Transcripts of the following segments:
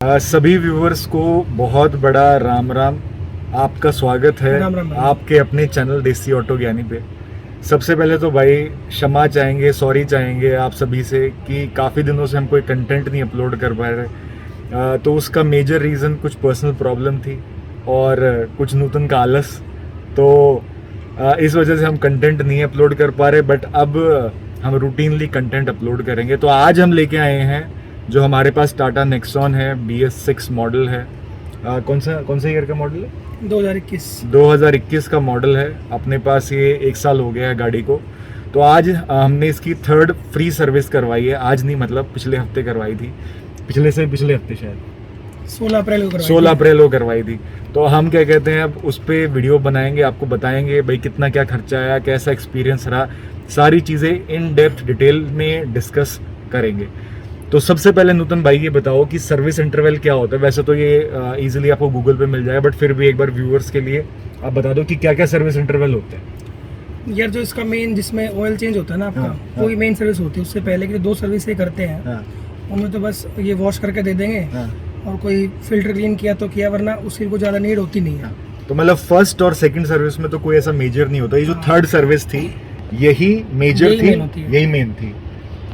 सभी व्यूअर्स को बहुत बड़ा राम राम। आपका स्वागत है राम राम भाई। आपके अपने चैनल देसी ऑटो ज्ञानी पे। सबसे पहले तो भाई क्षमा चाहेंगे, सॉरी चाहेंगे आप सभी से कि काफ़ी दिनों से हम कोई कंटेंट नहीं अपलोड कर पा रहे। तो उसका मेजर रीज़न कुछ पर्सनल प्रॉब्लम थी और कुछ नूतन का आलस। तो इस वजह से हम कंटेंट नहीं अपलोड कर पा रहे, बट अब हम रूटीनली कंटेंट अपलोड करेंगे। तो आज हम लेके आए हैं जो हमारे पास टाटा नेक्सॉन है, BS6 मॉडल है। कौन सा ईयर का मॉडल है? 2021 का मॉडल है। अपने पास ये 1 साल हो गया है गाड़ी को। तो आज हमने इसकी 3rd फ्री सर्विस करवाई है। आज नहीं, मतलब पिछले हफ्ते करवाई थी, पिछले हफ्ते शायद 16 अप्रैल को करवाई थी। तो हम क्या कहते हैं, अब उस पर वीडियो बनाएंगे, आपको बताएंगे भाई कितना क्या खर्चा आया, कैसा एक्सपीरियंस रहा, सारी चीज़ें इन डेप्थ डिटेल में डिस्कस करेंगे। तो सबसे पहले नूतन भाई ये बताओ कि सर्विस इंटरवल क्या होता है। वैसे तो ये इजीली आपको गूगल पे मिल जाएगा, बट फिर भी एक बार व्यूअर्स के लिए आप बता दो कि क्या क्या सर्विस इंटरवल होते हैं। यार जो इसका मेन जिसमें ऑयल चेंज होता है ना आपका, वही मेन सर्विस होती है। उससे पहले की 2 सर्विस ये करते हैं, उनमें तो बस ये वॉश करके दे देंगे और कोई फिल्टर क्लीन किया तो किया, वरना उसकी को ज़्यादा नीड होती नहीं है। तो मतलब फर्स्ट और सेकंड सर्विस में तो कोई ऐसा मेजर नहीं होता। ये जो 3rd सर्विस थी यही मेजर थी, यही मेन थी।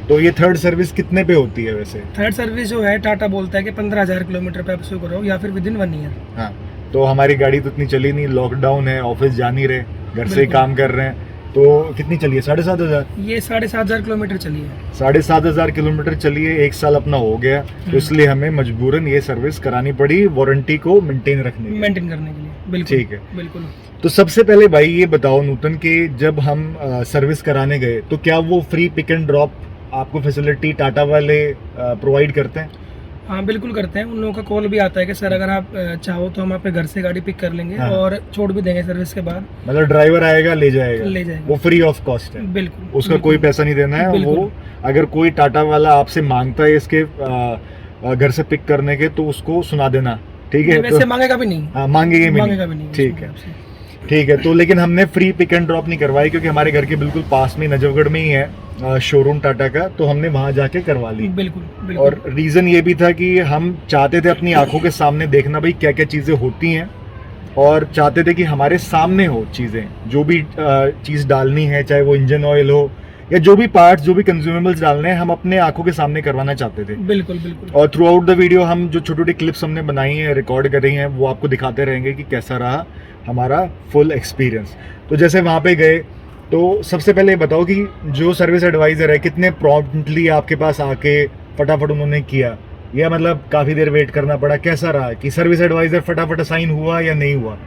तो ये 3rd सर्विस कितने पे होती है वैसे? 3rd सर्विस जो है टाटा बोलता है कि 15,000 किलोमीटर पे आप शुरू करो या फिर विदिन 1 ईयर। हाँ, तो हमारी गाड़ी तो इतनी चली नहीं, लॉकडाउन है, ऑफिस जा नहीं रहे, घर से ही काम कर रहे हैं। तो कितनी चली है? 7,500। ये 7,500 किलोमीटर चली है। 7,500 किलोमीटर चली है, 1 साल अपना हो गया। तो इसलिए हमें मजबूरन ये सर्विस करानी पड़ी वारंटी को मेंटेन करने के लिए। बिल्कुल ठीक है, बिल्कुल। तो सबसे पहले भाई ये बताओ नूतन कि जब हम सर्विस कराने गए तो क्या वो फ्री पिक एंड ड्रॉप आपको फैसिलिटी टाटा वाले प्रोवाइड करते हैं? हाँ बिल्कुल करते हैं। उन लोगों का कॉल भी आता है कि सर अगर आप चाहो तो हम आपके घर से गाड़ी पिक कर लेंगे और छोड़ भी देंगे सर्विस के बाद। मतलब ड्राइवर आएगा, ले जाएगा, वो फ्री ऑफ कॉस्ट है। बिल्कुल, उसका कोई पैसा नहीं देना है। वो अगर कोई टाटा वाला आपसे मांगता है इसके घर से पिक करने के, तो उसको सुना देना, ठीक है? वैसे मांगेगा भी नहीं। हाँ, मांगेगा भी नहीं। ठीक है। तो लेकिन हमने फ्री पिक एंड ड्रॉप नहीं करवाई क्योंकि हमारे घर के बिल्कुल पास में नजफगढ़ में ही है शोरूम टाटा का, तो हमने वहां जाके करवा ली। बिल्कुल। और रीजन ये भी था कि हम चाहते थे अपनी आंखों के सामने देखना भाई क्या क्या चीजें होती हैं, और चाहते थे कि हमारे सामने हो चीजें, जो भी चीज डालनी है, चाहे वो इंजन ऑयल हो या जो भी पार्ट्स, जो भी कंज्यूमेबल्स डालने हैं, हम अपने आंखों के सामने करवाना चाहते थे। बिल्कुल। और थ्रू आउट द वीडियो हम जो छोटी छोटी क्लिप्स हमने बनाई हैं, रिकॉर्ड कर रही हैं, वो आपको दिखाते रहेंगे कि कैसा रहा हमारा फुल एक्सपीरियंस। तो जैसे वहाँ पे गए तो सबसे पहले बताओ कि जो सर्विस एडवाइज़र है कितने प्रॉम्प्टली आपके पास आके फटाफट उन्होंने किया, या मतलब काफ़ी देर वेट करना पड़ा? कैसा रहा कि सर्विस एडवाइज़र फटाफट असाइन हुआ या नहीं हुआ?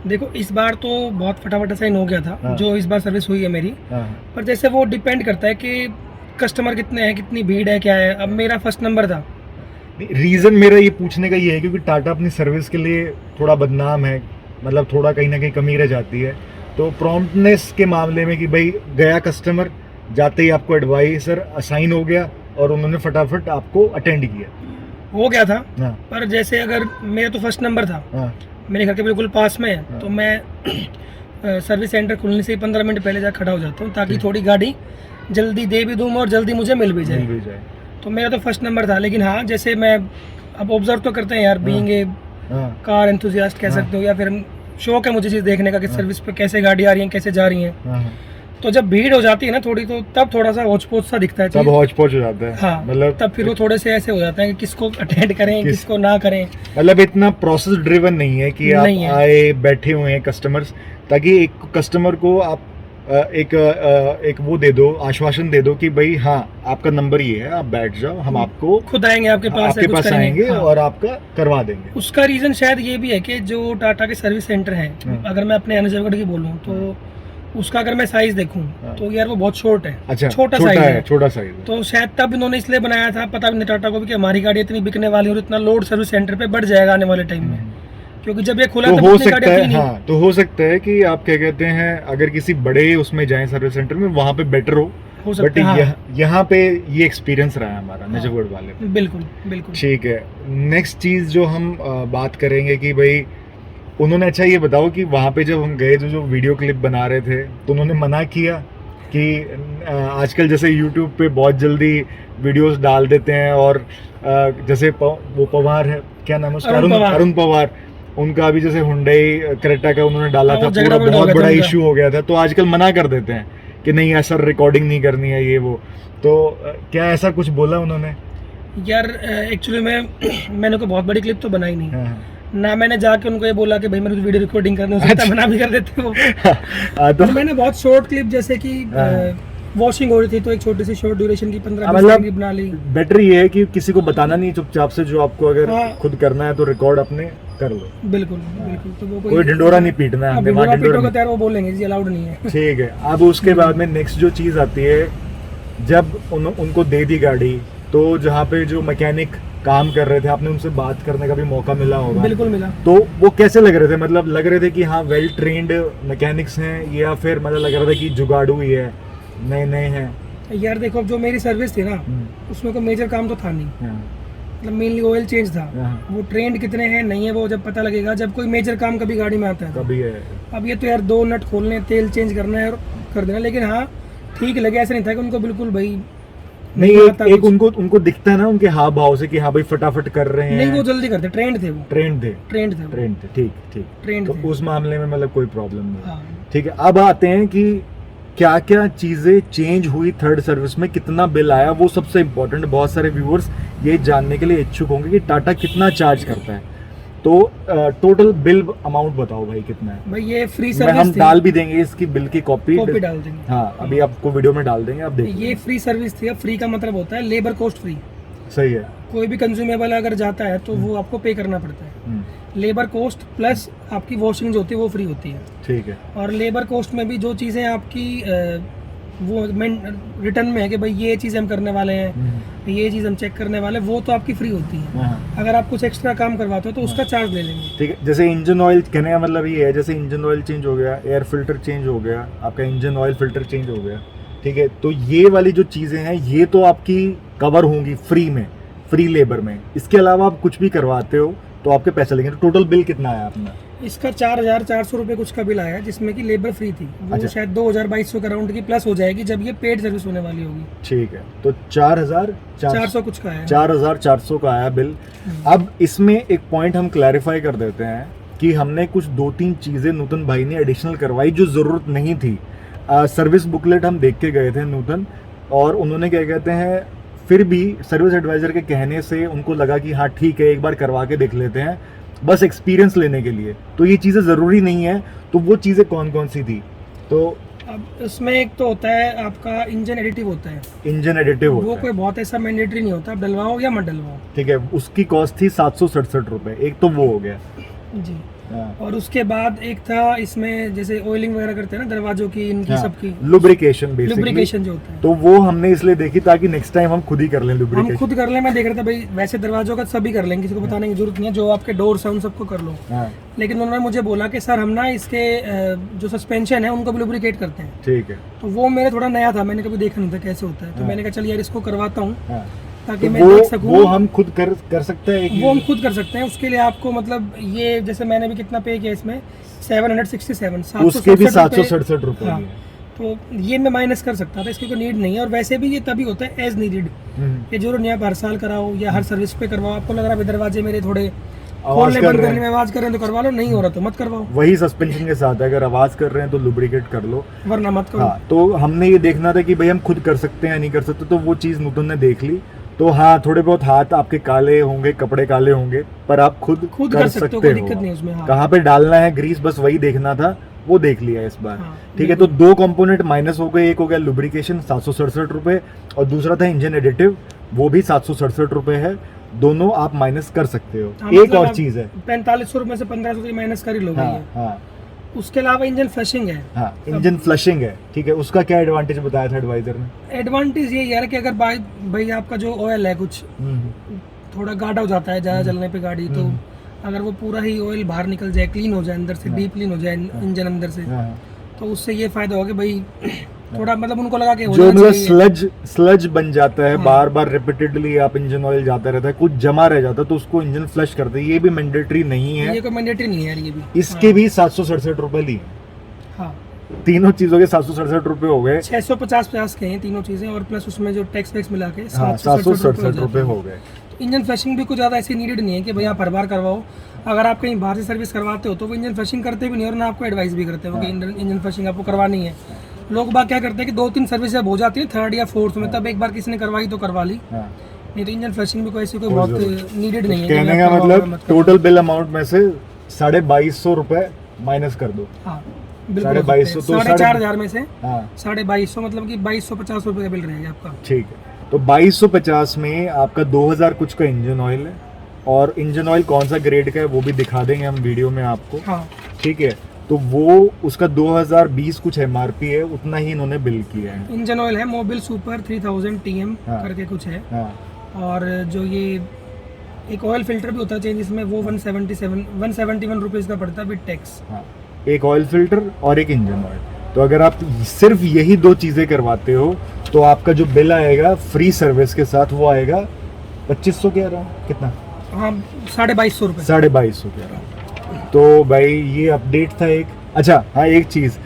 देखो इस बार तो बहुत फटाफट असाइन हो गया था। जो इस बार सर्विस हुई है मेरी। पर जैसे वो डिपेंड करता है कि कस्टमर कितने हैं, कितनी भीड़ है, क्या है। अब मेरा फर्स्ट नंबर था। रीज़न मेरा ये पूछने का ये है क्योंकि टाटा अपनी सर्विस के लिए थोड़ा बदनाम है, मतलब थोड़ा कहीं ना कहीं कमी रह जाती है। तो प्रॉम्प्टनेस के मामले में कि भाई गया कस्टमर, जाते ही आपको एडवाइजर असाइन हो गया और उन्होंने फटाफट आपको अटेंड किया, हो गया था। पर जैसे अगर मेरा तो फर्स्ट नंबर था, मेरे घर के बिल्कुल पास में है, तो मैं सर्विस सेंटर खुलने से 15 मिनट पहले जाकर खड़ा हो जाता हूँ ताकि थोड़ी गाड़ी जल्दी दे भी दूँ और जल्दी मुझे मिल भी जाए। तो मेरा तो फर्स्ट नंबर था। लेकिन हाँ, जैसे मैं अब ऑब्जर्व तो करते हैं यार, बीइंग ए कार एंथुसियास्ट कह सकते हो, या फिर शौक है मुझे चीज़ देखने का कि सर्विस पे कैसे गाड़ी आ रही है, कैसे जा रही है। तो जब भीड़ हो जाती है ना थोड़ी, तो तब थोड़ा सा हौच-पौच सा दिखता है। तब हौच-पौच हो जाता है। हाँ, मतलब तब फिर वो थोड़े से ऐसे हो जाते हैं कि किसको अटेंड करें, किसको ना करें। मतलब इतना प्रोसेस ड्रिवन नहीं है कि आप आए बैठे हुए हैं कस्टमर्स, ताकि एक कस्टमर को आप एक वो दे दो, आश्वासन दे दो कि भाई हाँ आपका नंबर ये है, आप बैठ जाओ, हम आपको खुद आएंगे आपके पास आएंगे और आपका करवा देंगे। उसका रीजन शायद ये भी है कि जो टाटा के सर्विस सेंटर हैं, अगर मैं अपने नजफगढ़ की बोलूँ तो उसका अगर मैं साइज देखूं तो यार वो बहुत शॉर्ट है। अच्छा, छोटा साइज है। तो शायद तब इन्होंने इसलिए बनाया था, पता भी नहीं टाटा को भी कि हमारी गाड़ी इतनी बिकने वाली और इतना लोड सर्विस सेंटर पे बढ़ जाएगा आने वाले टाइम में, क्योंकि जब ये खुला तो हो सकता है। हाँ, तो हो सकता है कि आप क्या कहते हैं, अगर किसी बड़े उसमें जाएं सर्विस सेंटर में, वहाँ पे बेटर हो। बट यहाँ पे ये एक्सपीरियंस रहा है हमारा नजफगढ़ वाले पे। बिल्कुल। ठीक है, नेक्स्ट चीज जो हम बात करेंगे कि भाई उन्होंने, अच्छा ये बताओ कि वहाँ पे जब हम गए तो जो वीडियो क्लिप बना रहे थे, तो उन्होंने मना किया कि आजकल जैसे यूट्यूब पे बहुत जल्दी वीडियोस डाल देते हैं और जैसे वो पवार है, क्या नाम है उसका, अरुण पवार, उनका भी जैसे हुंडई क्रेटा का उन्होंने डाला था, पूरा बहुत बड़ा इशू हो गया था, तो आजकल मना कर देते हैं कि नहीं ऐसा रिकॉर्डिंग नहीं करनी है ये वो। तो क्या ऐसा कुछ बोला उन्होंने? यार एक्चुअली मैंने कोई बहुत बड़ी क्लिप तो बनाई नहीं, ना मैंने जाके उनको ये बोला कि भाई मेरे को वीडियो रिकॉर्डिंग करनी हो सकता है, मना भी कर देते वो। तो मैंने बहुत शॉर्ट क्लिप जैसे कि वॉशिंग हो रही थी तो एक छोटी सी शॉर्ट ड्यूरेशन की 15-20 सेकंड की बना ली। बेटर ये है कि किसी को बताना नहीं, चुपचाप से जो आपको अगर खुद करना है तो रिकॉर्ड अपने कर लो। बिल्कुल बिल्कुल। तो वो कोई ढिंडोरा नहीं पीटना है, वो बोलेंगे जी अलाउड नहीं है। ठीक है। अब उसके बाद में नेक्स्ट जो चीज आती है, जब उनको दे दी गाड़ी, तो जहाँ पे जो मैकेनिक काम कर रहे थे, आपने उनसे बात करने का भी मौका मिला होगा? बिल्कुल मिला। तो वो कैसे लग रहे थे? मतलब लग रहे थे कि हाँ वेल ट्रेन्ड मैकेनिक्स हैं, या फिर मतलब लग रहा था कि जुगाड़ू ही है, नए हैं? यार देखो, जो मेरी सर्विस थी ना उसमें कोई मेजर काम तो था नहीं, मतलब मेनली ऑयल चेंज था। वो ट्रेंड कितने हैं नहीं है वो जब पता लगेगा, जब कोई मेजर काम कभी गाड़ी में आता है कभी है। अब ये तो यार 2 नट खोलने, तेल चेंज करना है और कर देना। लेकिन हाँ ठीक लगे, ऐसा नहीं था कि उनको बिल्कुल भाई नहीं, एक उनको दिखता है ना उनके हाव भाव से कि हाँ भाई फटाफट कर रहे हैं। नहीं, वो जल्दी करते, ट्रेंड थे वो, ट्रेंड थे। ठीक। तो उस मामले में मतलब कोई प्रॉब्लम नहीं। ठीक है। अब आते हैं कि क्या क्या चीजें चेंज हुई थर्ड सर्विस में, कितना बिल आया, वो सबसे इम्पोर्टेंट। बहुत सारे व्यूअर्स ये जानने के लिए इच्छुक होंगे कि टाटा कितना चार्ज करता है। तो टोटल बिल अमाउंट बताओ भाई कितना है? भाई ये फ्री सर्विस हम डाल भी देंगे इसकी बिल की कॉपी डाल देंगे। हाँ, अभी आपको वीडियो में डाल देंगे, आप देखिए। ये फ्री सर्विस थी। फ्री का मतलब होता है लेबर कॉस्ट फ्री। सही है। कोई भी कंज्यूमेबल अगर जाता है तो वो आपको पे करना पड़ता है। लेबर कॉस्ट प्लस आपकी वॉशिंग जो होती है वो फ्री होती है। ठीक है। और लेबर कॉस्ट में भी जो चीज़ें आपकी वो रिटर्न में है कि भाई ये चीज़ हम करने वाले हैं, ये चीज़ हम चेक करने वाले हैं, वो तो आपकी फ्री होती है। अगर आप कुछ एक्स्ट्रा काम करवाते हो तो उसका चार्ज ले लेंगे। ठीक है। जैसे इंजन ऑयल कहने का मतलब ये है, जैसे इंजन ऑयल चेंज हो गया, एयर फिल्टर चेंज हो गया, आपका इंजन ऑयल फिल्टर चेंज हो गया, ठीक है, तो ये वाली जो चीज़ें हैं ये तो आपकी कवर होंगी फ्री में, फ्री लेबर में। इसके अलावा आप कुछ भी करवाते हो तो आपके पैसे लगेंगे। तो टोटल बिल कितना आया अपना? इसका 4,400 रुपये कुछ का बिल आया, जिसमें कि लेबर फ्री थी। वो अच्छा। शायद 2,200 के अराउंड की प्लस हो जाएगी जब ये पेड सर्विस होने वाली होगी। ठीक है। तो 4,400 कुछ का आया, 4,400 का आया बिल। अब इसमें एक पॉइंट हम क्लैरिफाई कर देते हैं कि हमने कुछ 2-3 चीज़ें नूतन भाई ने एडिशनल करवाई जो ज़रूरत नहीं थी। सर्विस बुकलेट हम देख के गए थे नूतन, और उन्होंने क्या कहते हैं, फिर भी सर्विस एडवाइज़र के कहने से उनको लगा कि हाँ ठीक है एक बार करवा के देख लेते हैं, बस एक्सपीरियंस लेने के लिए। तो ये चीज़ें ज़रूरी नहीं है। तो वो चीज़ें कौन कौन सी थी? तो अब इसमें एक तो होता है आपका इंजन एडिटिव होता है। इंजन एडिटिव वो कोई बहुत ऐसा मैंडेटरी नहीं होता, आप डलवाओ या मत डलवाओ। ठीक है। उसकी कॉस्ट थी 767 रुपये। एक तो वो हो गया जी। और उसके बाद एक था इसमें जैसे ऑयलिंग वगैरह करते हैं ना दरवाजों की, इनकी सबकी लुब्रिकेशन, लुब्रिकेशन जो होता है, तो वो हमने इसलिए देखी ताकि नेक्स्ट टाइम हम खुद ही कर लें लुब्रिकेशन। हम खुद कर लें। मैं देख रहा था भाई वैसे दरवाजों का सभी कर लेंगे, किसी को बताने की जरूरत नहीं है, जो आपके डोर्स हैं उन सबको कर लो। लेकिन उन्होंने मुझे बोला कि सर हम ना इसके जो सस्पेंशन है उनको भी लुब्रिकेट करते हैं। ठीक है। तो वो मेरे थोड़ा नया था, मैंने कभी देखा नहीं था कैसे होता है, तो मैंने कहा चल यार इसको करवाता हूँ ताकि मैं देख सकूं। वो हम खुद कर सकते हैं, वो हम खुद कर सकते हैं। उसके लिए आपको मतलब ये जैसे मैंने भी कितना पे किया इसमें 767, उसके भी 767 रुपये। हाँ, तो ये मैं माइनस कर सकता था, इसकी कोई नीड नहीं है। और वैसे भी ये तभी होता है एज नीडेड, ये जरूर नहीं आप हर साल कराओ या हर सर्विस पे करवाओ। आपको लग रहा है दरवाजे मेरे थोड़े खोलने बंद करने में आवाज कर रहे हैं तो करवा लो, नहीं हो रहा तो मत करवाओ। वही सस्पेंशन के साथ है, अगर आवाज कर रहे हैं तो लुब्रिकेट कर लो, वरना मत करो। हाँ, तो हमने ये देखना था कि भाई हम खुद कर सकते हैं या नहीं कर सकते, तो वो चीज़ नूतन ने देख ली। तो हाँ, थोड़े बहुत हाथ आपके काले होंगे, कपड़े काले होंगे, पर आप खुद कर सकते हो, दिक्कत नहीं उसमें। हाँ। कहाँ पे डालना है ग्रीस, बस वही देखना था, वो देख लिया इस बार। हाँ, ठीक है। तो 2 कंपोनेंट माइनस हो गए, एक हो गया लुब्रिकेशन 767 रुपये, और दूसरा था इंजन एडिटिव, वो भी 767 रुपये है। दोनों आप माइनस कर सकते हो। हाँ, एक मतलब और चीज है 4500 रुपये से 1500 माइनस कर ही लोगे। हाँ। उसके अलावा इंजन फ्लशिंग है। हाँ, इंजन फ्लशिंग है। ठीक है। उसका क्या एडवांटेज बताया था एडवाइजर ने? एडवांटेज ये यार कि अगर भाई आपका जो ऑयल है कुछ थोड़ा गाढ़ा हो जाता है ज़्यादा जलने पे गाड़ी, तो अगर वो पूरा ही ऑयल बाहर निकल जाए, क्लीन हो जाए अंदर से, डीप क्लीन हो जाए इंजन अंदर से, तो उससे ये फायदा होगा भाई थोड़ा मतलब उनको लगा कि जो मतलब स्लज बन जाता है। हाँ। बार बार रिपीटेडली आप इंजन ऑयल जाता रहता है, कुछ जमा रह जाता है, तो उसको इंजन फ्लश करते हैं। ये भी मैंडेटरी नहीं है, ये कोई मैंडेटरी नहीं है। ये भी इसके भी 767 रुपये लिए। हाँ, तीनों चीजों के 767 रुपए हो गए। 650 के हैं तीनों चीजें, और प्लस उसमें जो टैक्स वैक्स मिला के 767 रुपए हो गए। इंजन फ्लशिंग भी कुछ ज़्यादा ऐसी नीडेड नहीं है कि भैया आप हर बार करवाओ। अगर आप कहीं बाहर से सर्विस करवाते हो तो वो इंजन फ्लशिंग करते भी नहीं, और ना आपको एडवाइस भी करते हो कि इंजन फ्लशिंग आपको करवानी है। लोग बात क्या करते हैं कि 2-3 सर्विस जब हो जाती है, 3rd या 4th में, तब एक बार किसी ने करवाई तो करवा ली, नहीं तो इंजन फ्लशिंग भी कोई ऐसी कोई बहुत नीडेड नहीं है। कहने का मतलब टोटल बिल अमाउंट में से 2250 रुपए माइनस कर दो। हाँ, 2250 तो 4,500 में से 2250 मतलब कि 2250 रुपये का बिल रहेगा आपका। ठीक है, तो 2250 में आपका 2000 कुछ का इंजन ऑयल है, और इंजन ऑयल कौन सा ग्रेड का है वो भी दिखा देंगे हम वीडियो में आपको। हाँ। ठीक है, तो वो उसका 2020 कुछ एमआरपी है, उतना ही इन्होंने बिल किया है। इंजन ऑयल है मोबिल सुपर 3000 TM करके कुछ है। और जो ये एक ऑयल फिल्टर भी होता है चेंज, इसमें वो 171 रुपीज़ का पड़ता है विद टैक्स। एक ऑयल फिल्टर और एक इंजन ऑयल। तो अगर आप सिर्फ यही 2 चीज़ें करवाते हो तो आपका जो बिल आएगा फ्री सर्विस के साथ वो आएगा 2500 कह रहा हूँ, कितना? हाँ, 2250 रुपये। 2250 कह रहा हूँ। तो भाई ये अपडेट था एक। अच्छा हाँ, एक चीज़,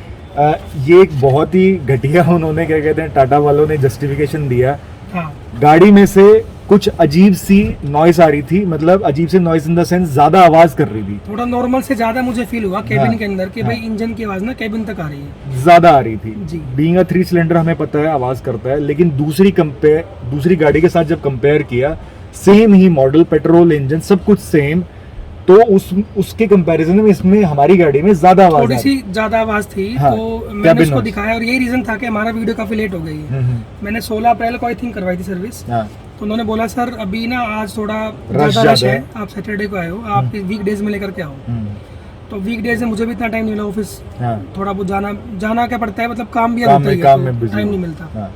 ये एक बहुत ही घटिया उन्होंने क्या कहते हैं टाटा वालों ने जस्टिफिकेशन दिया। हाँ। गाड़ी में से कुछ अजीब सी नॉइस आ रही थी, मतलब अजीब से नॉइस इन द सेंस ज्यादा आवाज कर रही थी, थोड़ा नॉर्मल से ज्यादा मुझे फील हुआ केबिन के अंदर कि भाई इंजन की आवाज ना केबिन तक आ रही है, ज्यादा आ रही थी जी। बीइंग अ 3 सिलेंडर हमें पता है आवाज करता है, लेकिन दूसरी गाड़ी के साथ जब कंपेयर किया, सेम ही मॉडल, पेट्रोल इंजन, सब कुछ सेम, तो उसके कंपैरिजन में इसमें हमारी गाड़ी में ज्यादा आवाज, थोड़ी सी ज्यादा आवाज थी। तो मैंने उसको दिखाया, और यही रीजन था कि हमारा वीडियो काफी लेट हो गई है। मैंने 16 अप्रैल को आई थिंक करवाई थी सर्विस। तो उन्होंने बोला सर अभी ना आज थोड़ा ज्यादा रश है, आप सैटरडे को आए हो, आप वीक डेज में लेकर के आओ। तो वीक डेज में मुझे भी इतना टाइम नहीं मिला, ऑफिस थोड़ा बहुत जाना क्या पड़ता है, मतलब काम भी होता है, टाइम नहीं मिलता।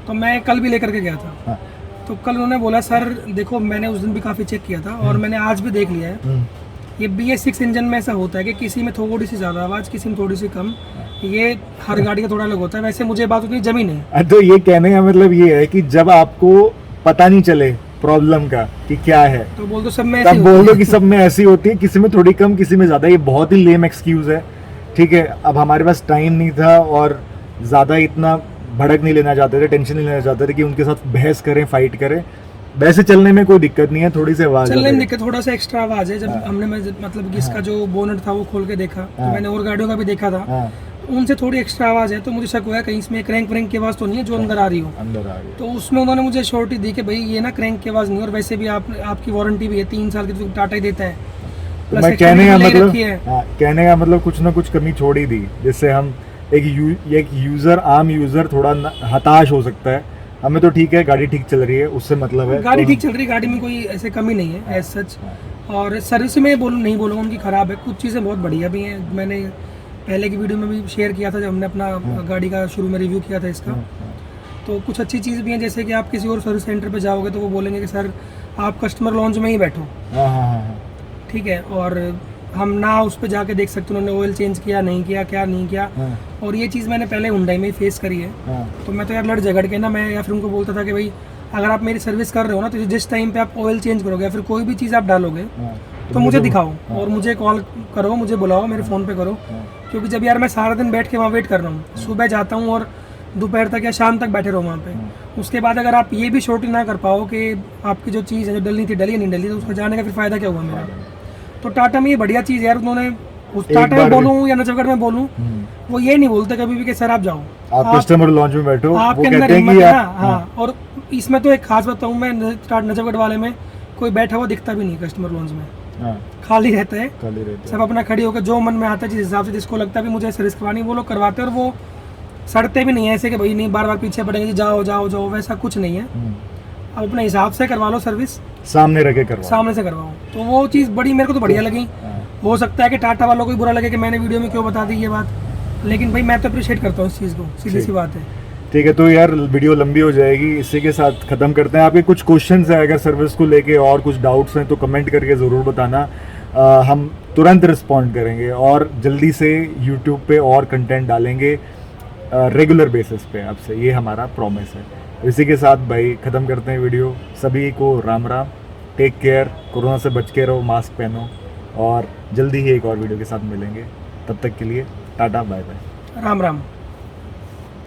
तो मैं कल भी लेकर के गया था। तो कल उन्होंने बोला सर देखो मैंने उस दिन भी काफी चेक किया था, और मैंने आज भी देख लिया है, ये BS6 इंजन में ऐसा होता है कि किसी में थोड़ी सी ज्यादा आवाज, किसी में थोड़ी सी कम, ये हर गाड़ी का थोड़ा अलग होता है। वैसे मुझे बात उतनी जमी नहीं। तो ये कहने का मतलब ये है कि जब आपको पता नहीं चले प्रॉब्लम का कि क्या है, तो बोल दो सब में तब बोल दो कि सब में ऐसी होती है, किसी में थोड़ी कम, किसी में ज्यादा। ये बहुत ही लेम एक्सक्यूज है। ठीक है, अब हमारे पास टाइम नहीं था और ज्यादा इतना भड़क नहीं लेना चाहते थे, टेंशन नहीं लेना चाहते थे कि उनके साथ बहस करें, फाइट करें। वैसे चलने में कोई दिक्कत नहीं है, थोड़ी सी आवाज चलने में दिक्कत, थोड़ा सा एक्स्ट्रा आवाज है। जब हमने मतलब कि इसका जो बोनट था वो खोल के देखा, तो मैंने और गाड़ियों का भी देखा था, उनसे थोड़ी एक्स्ट्रा आवाज है। तो मुझे शक हुआ कहीं इसमें क्रैंक व्रैंक की आवाज तो नहीं है जो अंदर आ रही हो। तो उसमें उन्होंने मुझे श्योरिटी दी कि भाई ये ना क्रैंक की आवाज नहीं, और वैसे भी आपकी वारंटी भी है 3 साल की, तो टाटा ही देता है। तो मैं कहने का मतलब कुछ ना कुछ कमी छोड़ ही दी, जिससे हम एक यूजर, आम यूजर थोड़ा हताश हो सकता है। हमें तो ठीक है, गाड़ी ठीक चल रही है, उससे मतलब है, गाड़ी ठीक चल रही है, गाड़ी में कोई ऐसे कमी नहीं है एज सच। और सर्विस में नहीं बोलूँगा उनकी ख़राब है, कुछ चीज़ें बहुत बढ़िया भी हैं। मैंने पहले की वीडियो में भी शेयर किया था जब हमने अपना गाड़ी का शुरू में रिव्यू किया था इसका। तो कुछ अच्छी चीज़ भी हैं, जैसे कि आप किसी और सर्विस सेंटर पे जाओगे तो वो बोलेंगे कि सर आप कस्टमर लॉन्च में ही बैठो, ठीक है, और हम ना उस पर जाके देख सकते उन्होंने ऑयल चेंज किया नहीं किया, क्या नहीं किया। और ये चीज़ मैंने पहले हुंडई में ही फेस करी है। तो मैं तो यार लड़ झगड़ के ना, मैं या फिर उनको बोलता था कि भाई अगर आप मेरी सर्विस कर रहे हो ना, तो जिस टाइम पे आप ऑयल चेंज करोगे या फिर कोई भी चीज़ आप डालोगे तो मुझे दिखाओ और मुझे कॉल करो, मुझे बुलाओ, मेरे फ़ोन पे करो। क्योंकि जब यार मैं सारा दिन बैठ के वहाँ वेट कर रहा हूँ, सुबह जाता हूँ और दोपहर तक या शाम तक बैठे रहो वहाँ पे, उसके बाद अगर आप ये भी शॉर्टी ना कर पाओ कि आपकी जो चीज़ है जो डलनी थी डली नहीं डली, तो उसमें जाने का फिर फ़ायदा क्या हुआ मेरा। तो टाटा में ये बढ़िया चीज़ है यार, उन्होंने उस टाटा में बोलूँ या नजफगढ़ में बोलूँ, वो ये नहीं बोलते कभी भी कि सर आप जाओ, आप कस्टमर लॉन्च में बैठो, आपके अंदर हिम्मत है ना। हाँ, और इसमें तो एक खास बताऊँ मैं, नजफगढ़ वाले में कोई बैठा हुआ दिखता भी नहीं कस्टमर लॉन्च में, खाली रहता है, सब अपना खड़ी होकर जो मन में आता है, जिस हिसाब से जिसको लगता है भी मुझे सर्विस करवानी, वो लोग करवाते हैं। और वो सड़ते भी नहीं है ऐसे कि भाई नहीं बार बार पीछे पड़ेंगे, जाओ जाओ जाओ, वैसा कुछ नहीं है। अब अपने हिसाब से करवा लो सर्विस, सामने रखे करवाओ, सामने से करवाओ। तो वो चीज़ बड़ी मेरे को तो बढ़िया लगी। हो सकता है कि टाटा वालों को भी बुरा लगे कि मैंने वीडियो में क्यों बता दी ये बात, लेकिन भाई मैं तो अप्रिशिएट करता हूँ इस चीज़ को, सीधी सी बात है। ठीक है, तो यार वीडियो लंबी हो जाएगी, इसी के साथ ख़त्म करते हैं। आपके कुछ क्वेश्चंस हैं अगर सर्विस को लेके और कुछ डाउट्स हैं तो कमेंट करके ज़रूर बताना, हम तुरंत रिस्पॉन्ड करेंगे और जल्दी से यूट्यूब पे और कंटेंट डालेंगे रेगुलर बेसिस पे आपसे, ये हमारा प्रॉमिस है। इसी के साथ भाई ख़त्म करते हैं वीडियो। सभी को Ram Ram, take care, corona से बच के रहो, मास्क पहनो, और जल्दी ही एक और वीडियो के साथ मिलेंगे। तब तक के लिए टाटा, बाय बाय। राम राम।